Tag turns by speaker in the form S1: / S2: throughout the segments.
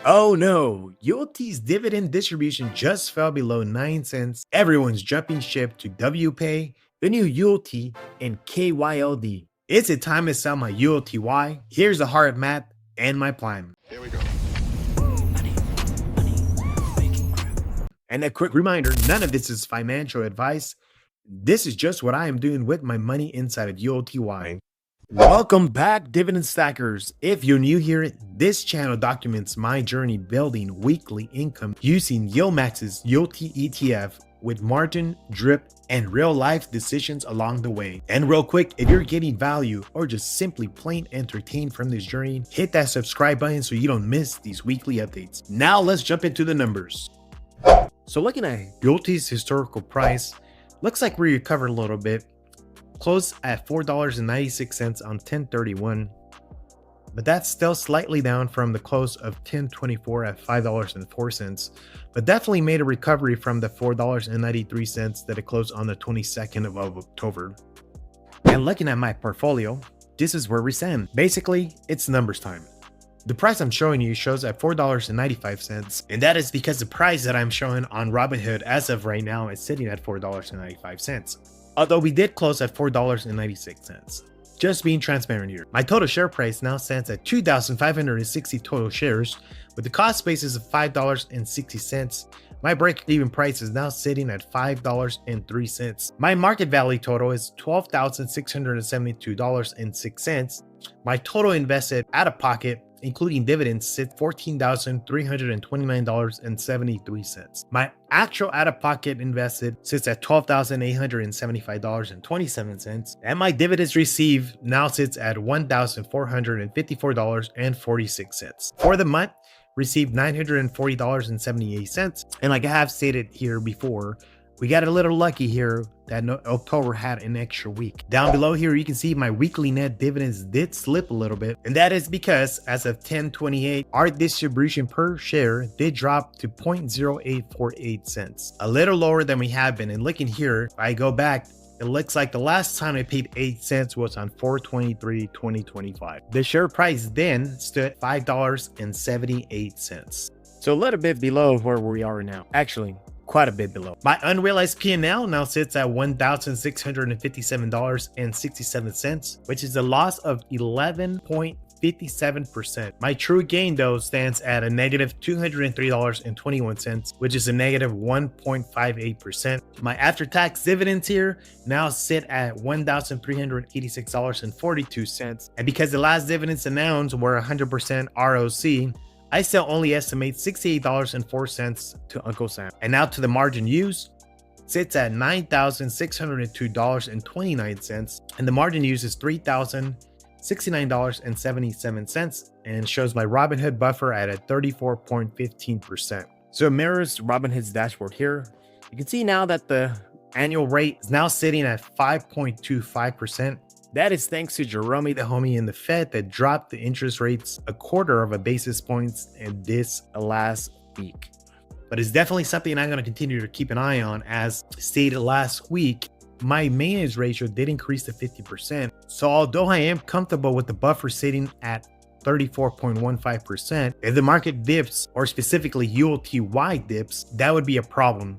S1: Oh no, ULT's dividend distribution just fell below 9 cents. Everyone's jumping ship to WPay, the new ULT, and KYLD. Is it time to sell my ULTY? Here's the hard math and my plan.
S2: Here we go.
S1: And a quick reminder, none of this is financial advice. This is just what I am doing with my money inside of ULTY. Welcome back, dividend stackers. If you're new here, this channel documents my journey building weekly income using Yieldmax's ULT ETF with margin, drip, and real life decisions along the way. And real quick, if you're getting value or just simply plain entertained from this journey, hit that subscribe button so you don't miss these weekly updates. Now let's jump into the numbers. So looking at ULT's historical price, looks like we recovered a little bit. Closed at $4.96 on 10/31, but that's still slightly down from the close of 10/24 at $5.04, but definitely made a recovery from the $4.93 that it closed on the 22nd of October. And looking at my portfolio, this is where we stand. Basically, it's numbers time. The price I'm showing you shows at $4.95, and that is because the price that I'm showing on Robinhood as of right now is sitting at $4.95. Although we did close at $4.96. Just being transparent here. My total share price now stands at 2,560 total shares, with the cost basis of $5.60. My break-even price is now sitting at $5.03. My market value total is $12,672.06. My total invested out of pocket, including dividends, sits $14,329.73. My actual out-of-pocket invested sits at $12,875.27, and my dividends received now sits at $1,454.46. For the month, received $940.78, and like I have stated here before, we got a little lucky here that October had an extra week. Down below here, you can see my weekly net dividends did slip a little bit. And that is because as of 10/28, our distribution per share did drop to 0.0848 cents. A little lower than we have been. And looking here, if I go back, it looks like the last time I paid 8 cents was on 4/23/2025. The share price then stood at $5.78. So a little bit below where we are now. Actually, quite a bit below. My unrealized P&L now sits at $1,657.67, which is a loss of 11.57%. My true gain though stands at a negative $203.21, which is a negative 1.58%. My after-tax dividends here now sit at $1,386.42. And because the last dividends announced were 100% ROC, I still only estimate $68.04 to Uncle Sam. And now to the margin used, sits at $9,602.29, and the margin used is $3,069.77, and shows my Robinhood buffer at a 34.15%. So it mirrors Robinhood's dashboard here. You can see now that the annual rate is now sitting at 5.25%. That is thanks to Jerome the homie in the Fed that dropped the interest rates a quarter of a basis points in this last week. But it's definitely something I'm going to continue to keep an eye on. As stated last week, my maintenance ratio did increase to 50%. So although I am comfortable with the buffer sitting at 34.15%, if the market dips, or specifically ULTY dips, that would be a problem.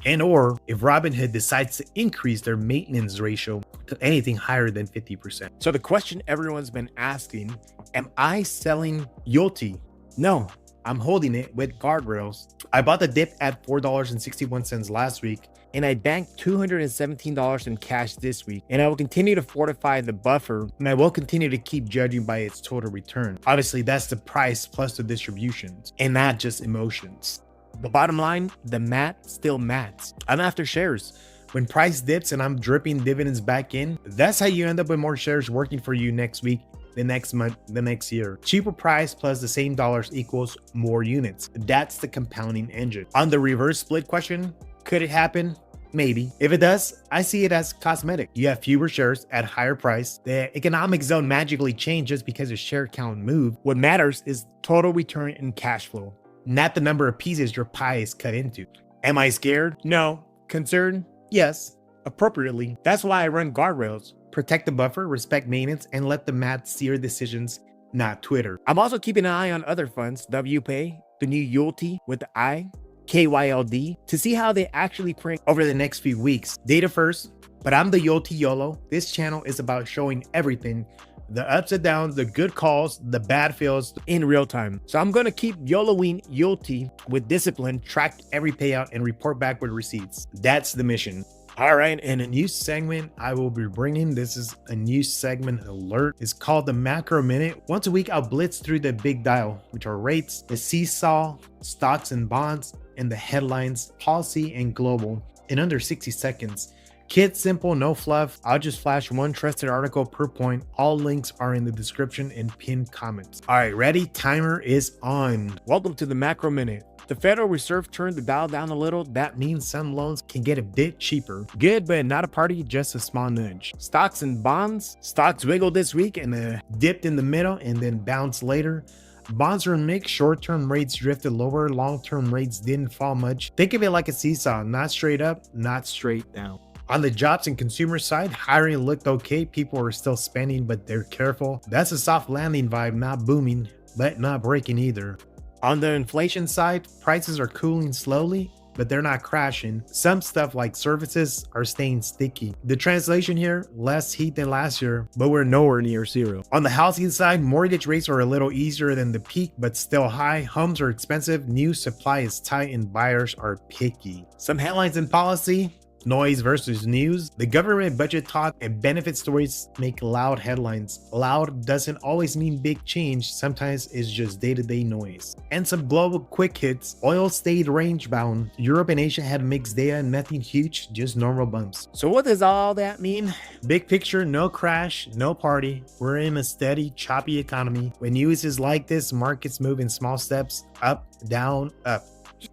S1: And or if Robinhood decides to increase their maintenance ratio to anything higher than 50%. So the question everyone's been asking, am I selling ULT? No, I'm holding it with guardrails. I bought the dip at $4.61 last week, and I banked $217 in cash this week. And I will continue to fortify the buffer, and I will continue to keep judging by its total return. Obviously, that's the price plus the distributions, and not just emotions. The bottom line, the math still maths. I'm after shares. When price dips and I'm dripping dividends back in, that's how you end up with more shares working for you next week, the next month, the next year. Cheaper price plus the same dollars equals more units. That's the compounding engine. On the reverse split question, could it happen? Maybe. If it does, I see it as cosmetic. You have fewer shares at higher price. The economic zone magically changes because the share count moved. What matters is total return and cash flow, not the number of pieces your pie is cut into. Am I scared? No. Concerned? Yes. Appropriately. That's why I run guardrails. Protect the buffer, respect maintenance, and let the math steer decisions not Twitter.
S2: I'm also keeping an eye on other funds, WPay, the new ULTY with the I, KYLD, to see how they actually print
S1: Over the next few weeks. Data first, but I'm the ULTY YOLO. This channel is about showing everything, the ups and downs, the good calls, the bad feels
S2: in real time. So I'm gonna keep YOLOing ULTY with discipline,
S1: track every payout, and report back with receipts. That's the mission. All right, and a new segment I will be bringing. This is a new segment alert. It's called the Macro Minute. Once a week, I'll blitz through the big dial, which are rates, the seesaw, stocks and bonds, and the headlines, policy and global, in under 60 seconds. Kids, simple, no fluff. I'll just flash one trusted article per point. All links are in the description and pinned comments. All right, ready? Timer is on.
S2: Welcome to the Macro Minute. The Federal Reserve turned the dial down a little.
S1: That means some loans can get a bit cheaper.
S2: Good, but not a party, just a small nudge. Stocks and bonds.
S1: Stocks wiggled this week and dipped in the middle and then bounced later. Bonds were mixed. Short-term rates drifted lower. Long-term rates didn't fall much. Think of it like a seesaw, not straight up, not straight down. On the jobs and consumer side, hiring looked okay. People are still spending, but they're careful. That's a soft landing vibe, not booming, but not breaking either. On the inflation side, prices are cooling slowly, but they're not crashing. Some stuff like services are staying sticky. The translation here, less heat than last year, but we're nowhere near zero. On the housing side, mortgage rates are a little easier than the peak, but still high. Homes are expensive, new supply is tight, and buyers are picky. Some headlines in policy. Noise versus news. The government budget talk and benefit stories make loud headlines. Loud doesn't always mean big change. Sometimes it's just day-to-day noise. And some global quick hits. Oil stayed range bound. Europe and Asia had mixed data, nothing huge, just normal bumps.
S2: So what does all that mean?
S1: Big picture, no crash, no party. We're in a steady, choppy economy. When news is like this, markets move in small steps, up, down, up.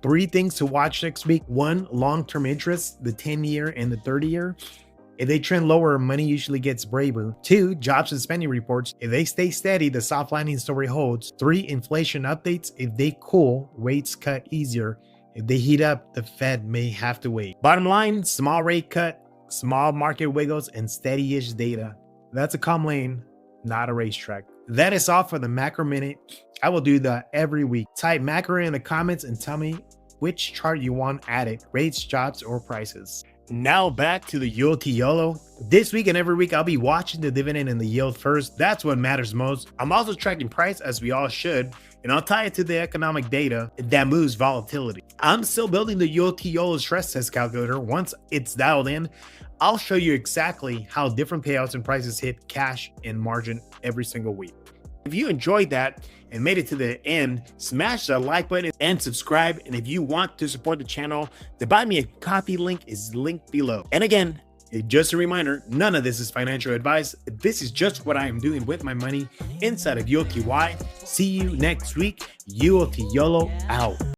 S1: 3 things to watch next week. 1, long-term interest, the 10-year and the 30-year. If they trend lower, money usually gets braver. 2, jobs and spending reports. If they stay steady, the soft landing story holds. 3, inflation updates. If they cool, rates cut easier. If they heat up, the Fed may have to wait. Bottom line, small rate cut, small market wiggles, and steady-ish data. That's a calm lane, not a racetrack. That is all for the Macro Minute. I will do that every week. Type macro in the comments and tell me which chart you want added, rates, jobs, or prices. Now back to the ULTY YOLO. This week and every week, I'll be watching the dividend and the yield first. That's what matters most. I'm also tracking price, as we all should, and I'll tie it to the economic data that moves volatility. I'm still building the ULTY YOLO stress test calculator. Once it's dialed in, I'll show you exactly how different payouts and prices hit cash and margin every single week. If you enjoyed that and made it to the end, smash the like button and subscribe. And if you want to support the channel, the buy me a coffee link is linked below. And again, just a reminder, none of this is financial advice. This is just what I am doing with my money inside of ULTY. See you next week. ULTY YOLO out.